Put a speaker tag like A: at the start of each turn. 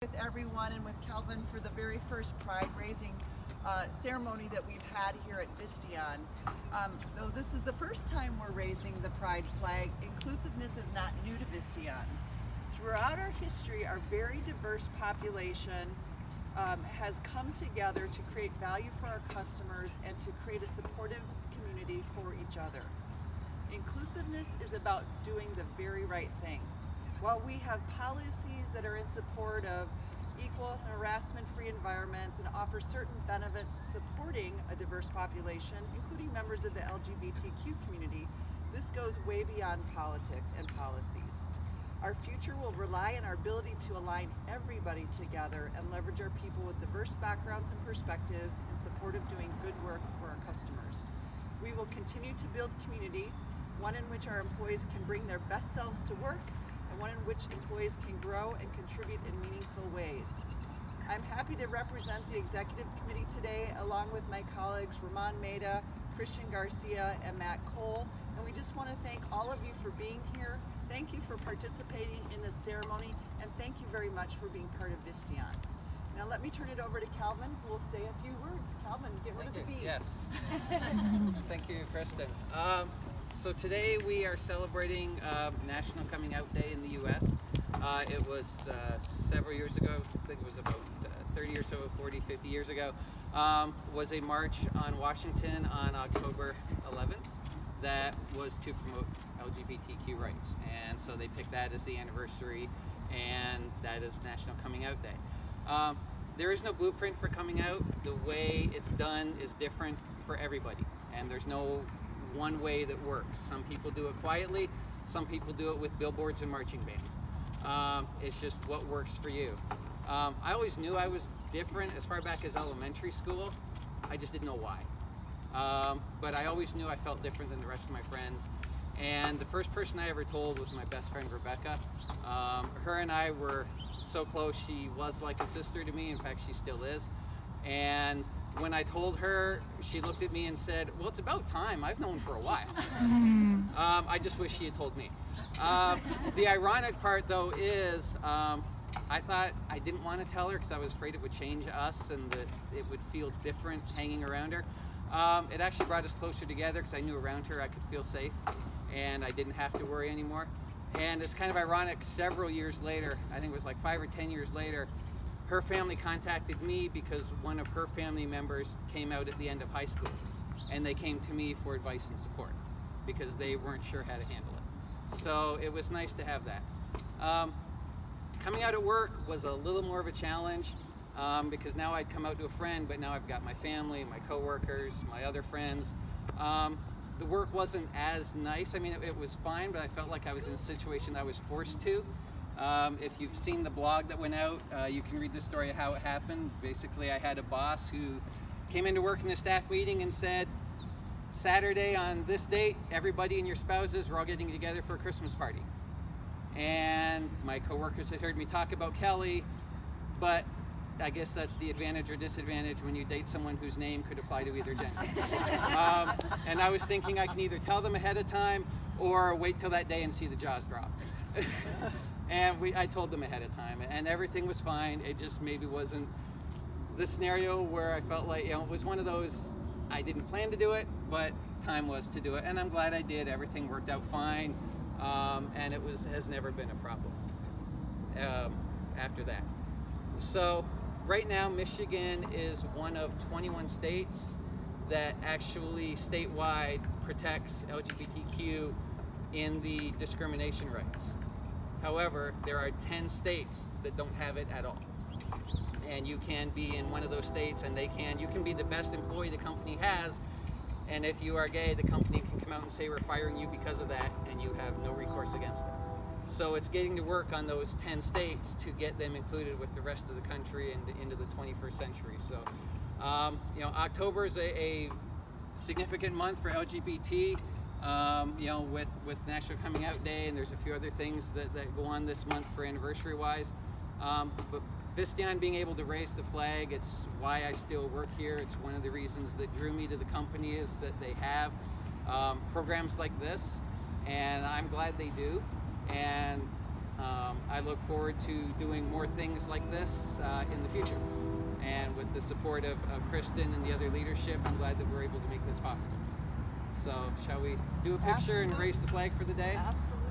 A: with everyone and with Kelvin for the very first pride raising ceremony that we've had here at Visteon. Though this is the first time we're raising the pride flag, inclusiveness is not new to Visteon. Throughout our history, our very diverse population has come together to create value for our customers and to create a supportive community for each other. Inclusiveness is about doing the very right thing. While we have policies that are in support of equal and harassment-free environments and offer certain benefits supporting a diverse population, including members of the LGBTQ community, this goes way beyond politics and policies. Our future will rely on our ability to align everybody together and leverage our people with diverse backgrounds and perspectives in support of doing good work for our customers. We will continue to build community, one in which our employees can bring their best selves to work, and one in which employees can grow and contribute in meaningful ways. I'm happy to represent the Executive Committee today along with my colleagues Ramon Maida, Christian Garcia, and Matt Cole, and we just want to thank all of you for being here. Thank you for participating in this ceremony, and thank you very much for being part of Visteon. Now let me turn it over to Kelvin, who will say a few words. Kelvin, get rid of the beat.
B: Yes. Thank you, Kristen. So today we are celebrating National Coming Out Day in the U.S. It was several years ago, I think it was about 30 or so, 40, 50 years ago, was a march on Washington on October 11th that was to promote LGBTQ rights. And so they picked that as the anniversary, and that is National Coming Out Day. There is no blueprint for coming out. The way it's done is different for everybody, and there's no one way that works. Some people do it quietly, some people do it with billboards and marching bands. It's just what works for you. I always knew I was different as far back as elementary school. I just didn't know why. But I always knew I felt different than the rest of my friends. And the first person I ever told was my best friend, Rebecca. Her and I were so close. She was like a sister to me. In fact, she still is. And when I told her, she looked at me and said, well, it's about time. I've known for a while. I just wish she had told me. The ironic part, though, is I thought I didn't want to tell her because I was afraid it would change us and that it would feel different hanging around her. It actually brought us closer together because I knew around her I could feel safe and I didn't have to worry anymore. And it's kind of ironic, several years later, I think it was like 5 or 10 years later, her family contacted me because one of her family members came out at the end of high school, and they came to me for advice and support because they weren't sure how to handle it. So it was nice to have that. Coming out at work was a little more of a challenge because now I'd come out to a friend, but now I've got my family, my coworkers, my other friends. The work wasn't as nice. I mean, it was fine, but I felt like I was in a situation I was forced to. If you've seen the blog that went out, you can read the story of how it happened. Basically, I had a boss who came into work in a staff meeting and said, Saturday on this date, everybody and your spouses are all getting together for a Christmas party. And my coworkers had heard me talk about Kelly, but I guess that's the advantage or disadvantage when you date someone whose name could apply to either gender. And I was thinking I can either tell them ahead of time or wait till that day and see the jaws drop. And I told them ahead of time, and everything was fine. It just maybe wasn't the scenario where I felt like, it was one of those, I didn't plan to do it, but time was to do it, and I'm glad I did. Everything worked out fine, and it has never been a problem after that. So right now, Michigan is one of 21 states that actually statewide protects LGBTQ in the discrimination rights. However, there are 10 states that don't have it at all. And you can be in one of those states and you can be the best employee the company has, and if you are gay, the company can come out and say we're firing you because of that, and you have no recourse against it. So it's getting to work on those 10 states to get them included with the rest of the country and into the 21st century. So, October is a significant month for LGBT. With National Coming Out Day, and there's a few other things that go on this month for anniversary-wise. But Visteon being able to raise the flag, it's why I still work here. It's one of the reasons that drew me to the company is that they have programs like this, and I'm glad they do. And I look forward to doing more things like this in the future. And with the support of Kristen and the other leadership, I'm glad that we're able to make this possible. So shall we do a picture and raise the flag for the day?
A: Absolutely.